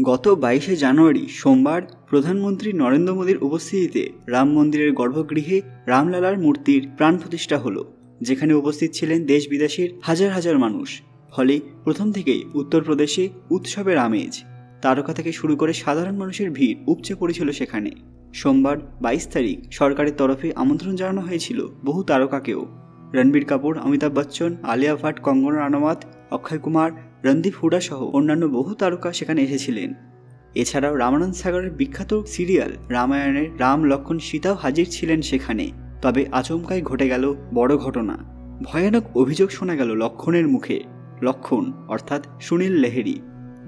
গত 22শে জানুয়ারি সোমবার প্রধানমন্ত্রী নরেন্দ্র মোদীর উপস্থিতিতে রাম মন্দিরের গর্ভগৃহে রামলালার মূর্তির প্রাণ প্রতিষ্ঠা হলো, যেখানে উপস্থিত ছিলেন দেশ বিদেশের হাজার হাজার মানুষ। ফলে প্রথম থেকেই উত্তরপ্রদেশে উৎসবের আমেজ। তারকা থেকে শুরু করে সাধারণ মানুষের ভিড় উপচে পড়েছিল সেখানে। সোমবার 22 তারিখ সরকারের তরফে আমন্ত্রণ জানানো হয়েছিল বহু তারকাকেও। রণবীর কাপুর, অমিতাভ বচ্চন, আলিয়া ভাট, কঙ্গনা রানাওয়াত, অক্ষয় কুমার, রণদীপ হুডা সহ অন্যান্য বহু তারকা সেখানে এসেছিলেন। এছাড়াও রামানন্দ সাগরের বিখ্যাত সিরিয়াল রামায়ণের রাম, লক্ষ্মণ, সীতাও হাজির ছিলেন সেখানে। তবে আচমকাই ঘটে গেল বড় ঘটনা। ভয়ানক অভিযোগ শোনা গেল লক্ষ্মণের মুখে। লক্ষ্মণ অর্থাৎ সুনীল লাহিড়ী,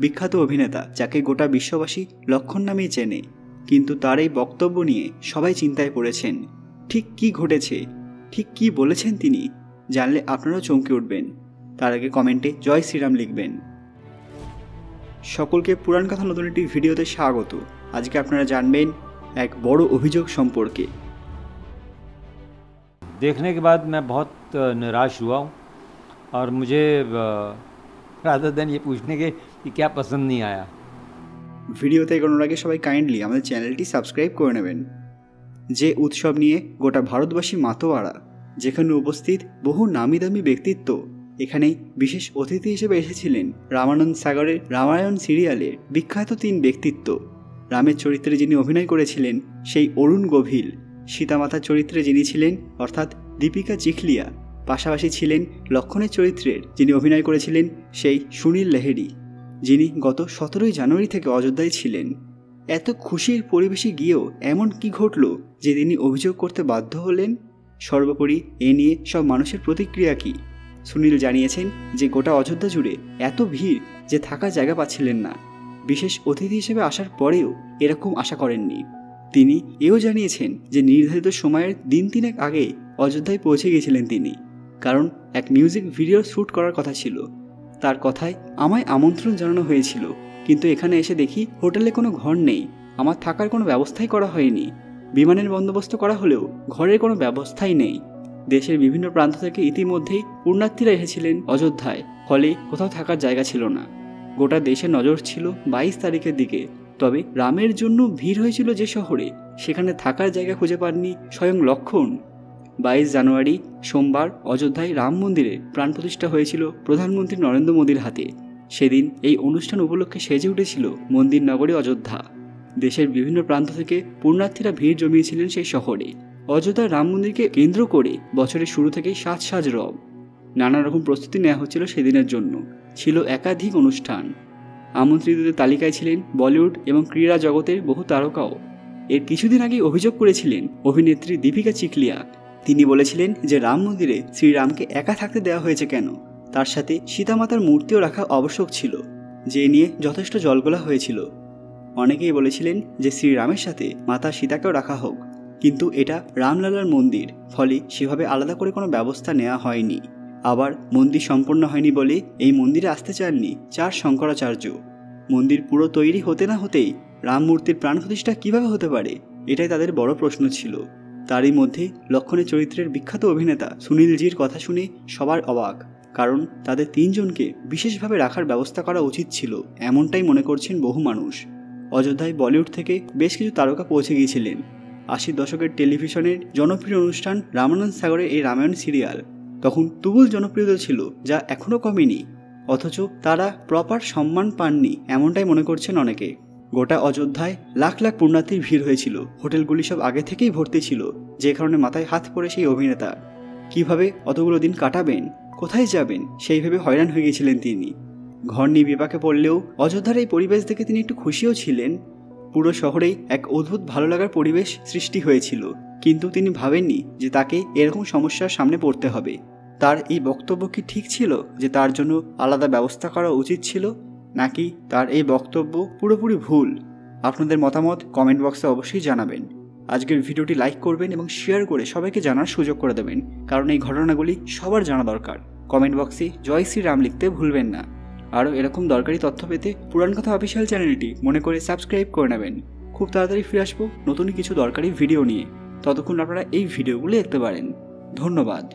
বিখ্যাত অভিনেতা যাকে গোটা বিশ্ববাসী লক্ষ্মণ নামেই চেনে, কিন্তু তার এই বক্তব্য নিয়ে সবাই চিন্তায় পড়েছেন। ঠিক কি ঘটেছে, ঠিক কি বলেছেন তিনি, জানলে আপনারাও চমকে উঠবেন। তার আগে কমেন্টে জয় শ্রীরাম লিখবেন। সকলকে পুরাণ কথা নতুন একটি ভিডিওতে স্বাগত। আজকে আপনারা জানবেন এক বড় অভিযোগ সম্পর্কে। देखने के बाद मैं बहुत निराश हुआ हूँ और मुझे रादर देन ये पूछने के कि क्या पसंद नहीं आया। ভিডিওতে এগোনোর আগে সবাই কাইন্ডলি আমাদের চ্যানেলটি সাবস্ক্রাইব করে নেবেন। যে উৎসব নিয়ে গোটা ভারতবাসী মাতোয়ারা, যেখানে উপস্থিত বহু নামি দামি ব্যক্তিত্ব, এখানে বিশেষ অতিথি হিসেবে এসেছিলেন রামানন্দ সাগরের রামায়ণ সিরিয়ালের বিখ্যাত 3 ব্যক্তিত্ব। রামের চরিত্রে যিনি অভিনয় করেছিলেন সেই অরুণ গভীল, সীতামাতার চরিত্রে যিনি ছিলেন অর্থাৎ দীপিকা চিখলিয়া, পাশাপাশি ছিলেন লক্ষ্মণের চরিত্রের যিনি অভিনয় করেছিলেন সেই সুনীল লাহিড়ী, যিনি গত 17ই জানুয়ারি থেকে অযোধ্যায় ছিলেন। এত খুশির পরিবেশে গিয়েও এমন কি ঘটল যে তিনি অভিযোগ করতে বাধ্য হলেন? সর্বোপরি এ নিয়ে সব মানুষের প্রতিক্রিয়া কি? সুনীল জানিয়েছেন যে গোটা অযোধ্যা জুড়ে এত ভিড় যে থাকার জায়গা পাচ্ছিলেন না। বিশেষ অতিথি হিসেবে আসার পরেও এরকম আশা করেননি। তিনি এও জানিয়েছেন যে নির্ধারিত সময়ের দিন 3 আগে অযোধ্যায় পৌঁছে গিয়েছিলেন তিনি, কারণ এক মিউজিক ভিডিও শ্যুট করার কথা ছিল। তার কথায়, আমায় আমন্ত্রণ জানানো হয়েছিল, কিন্তু এখানে এসে দেখি হোটেলে কোনো ঘর নেই, আমার থাকার কোনো ব্যবস্থাই করা হয়নি। বিমানের বন্দোবস্ত করা হলেও ঘরের কোনো ব্যবস্থাই নেই। দেশের বিভিন্ন প্রান্ত থেকে ইতিমধ্যেই পুণ্যার্থীরা এসেছিলেন অযোধ্যায়, ফলে কোথাও থাকার জায়গা ছিল না। গোটা দেশের নজর ছিল 22 তারিখের দিকে। তবে রামের জন্য ভিড় হয়েছিল যে শহরে, সেখানে থাকার জায়গা খুঁজে পাননি স্বয়ং লক্ষ্মণ। 22 জানুয়ারি সোমবার অযোধ্যায় রাম মন্দিরে প্রাণ প্রতিষ্ঠা হয়েছিল প্রধানমন্ত্রী নরেন্দ্র মোদীর হাতে। সেদিন এই অনুষ্ঠান উপলক্ষে সেজে উঠেছিল মন্দির নগরী অযোধ্যা। দেশের বিভিন্ন প্রান্ত থেকে পুণ্যার্থীরা ভিড় জমিয়েছিলেন সেই শহরে। অযোধ্যার রাম মন্দিরকে কেন্দ্র করে বছরের শুরু থেকেই সাজ রব। নানা রকম প্রস্তুতি নেওয়া হচ্ছিল সেদিনের জন্য। ছিল একাধিক অনুষ্ঠান। আমন্ত্রিতদের তালিকায় ছিলেন বলিউড এবং ক্রীড়া জগতের বহু তারকাও। এর কিছুদিন আগে অভিযোগ করেছিলেন অভিনেত্রী দীপিকা চিখলিয়া। তিনি বলেছিলেন যে রাম মন্দিরে শ্রীরামকে একা থাকতে দেওয়া হয়েছে কেন, তার সাথে সীতামাতার মূর্তিও রাখা আবশ্যক ছিল, যে নিয়ে যথেষ্ট জলগোলা হয়েছিল। অনেকেই বলেছিলেন যে শ্রীরামের সাথে মাতা সীতাকেও রাখা হোক, কিন্তু এটা রামলালার মন্দির, ফলে সেভাবে আলাদা করে কোনো ব্যবস্থা নেওয়া হয়নি। আবার মন্দির সম্পন্ন হয়নি বলে এই মন্দিরে আসতে চাননি 4 শঙ্করাচার্য। মন্দির পুরো তৈরি হতে না হতেই রাম মূর্তির প্রাণ প্রতিষ্ঠা কীভাবে হতে পারে, এটাই তাদের বড় প্রশ্ন ছিল। তারই মধ্যে লক্ষ্মণের চরিত্রের বিখ্যাত অভিনেতা সুনীলজির কথা শুনে সবার অবাক, কারণ তাদের 3 জনকে বিশেষভাবে রাখার ব্যবস্থা করা উচিত ছিল, এমনটাই মনে করছেন বহু মানুষ। অযোধ্যায় বলিউড থেকে বেশ কিছু তারকা পৌঁছে গিয়েছিলেন। 80 দশকের টেলিভিশনের জনপ্রিয় অনুষ্ঠান রামানন্দ সাগরের এই রামায়ণ সিরিয়াল তখন তুমুল জনপ্রিয়তা ছিল, যা এখনও কমেনি। অথচ তারা প্রপার সম্মান পাননি, এমনটাই মনে করছেন অনেকে। গোটা অযোধ্যায় লাখ লাখ পুণ্যার্থীর ভিড় হয়েছিল। হোটেলগুলি সব আগে থেকেই ভর্তি ছিল, যে কারণে মাথায় হাত পড়ে সেই অভিনেতা। কিভাবে অতগুলো দিন কাটাবেন, কোথায় যাবেন, সেই ভেবে হয়রান হয়ে গিয়েছিলেন তিনি। ঘর নিয়ে বিপাকে পড়লেও অযোধ্যার এই পরিবেশ দেখে তিনি একটু খুশিও ছিলেন। পুরো শহরেই এক অদ্ভুত ভালো লাগার পরিবেশ সৃষ্টি হয়েছিল, কিন্তু তিনি ভাবেননি যে তাকে এরকম সমস্যার সামনে পড়তে হবে। তার এই বক্তব্য কি ঠিক ছিল যে তার জন্য আলাদা ব্যবস্থা করা উচিত ছিল, নাকি তার এই বক্তব্য পুরোপুরি ভুল? আপনাদের মতামত কমেন্ট বক্সে অবশ্যই জানাবেন। আজকের ভিডিওটি লাইক করবেন এবং শেয়ার করে সবাইকে জানার সুযোগ করে দেবেন, কারণ এই ঘটনাগুলি সবার জানা দরকার। কমেন্ট বক্সে জয় শ্রীরাম লিখতে ভুলবেন না। আরও এরকম দরকারি তথ্য পেতে পুরাণ কথা অফিসিয়াল চ্যানেলটি মনে করে সাবস্ক্রাইব করে নেবেন। খুব তাড়াতাড়ি ফিরে আসবো নতুন কিছু দরকারি ভিডিও নিয়ে। ততক্ষণ আপনারা এই ভিডিওগুলি দেখতে পারেন। ধন্যবাদ।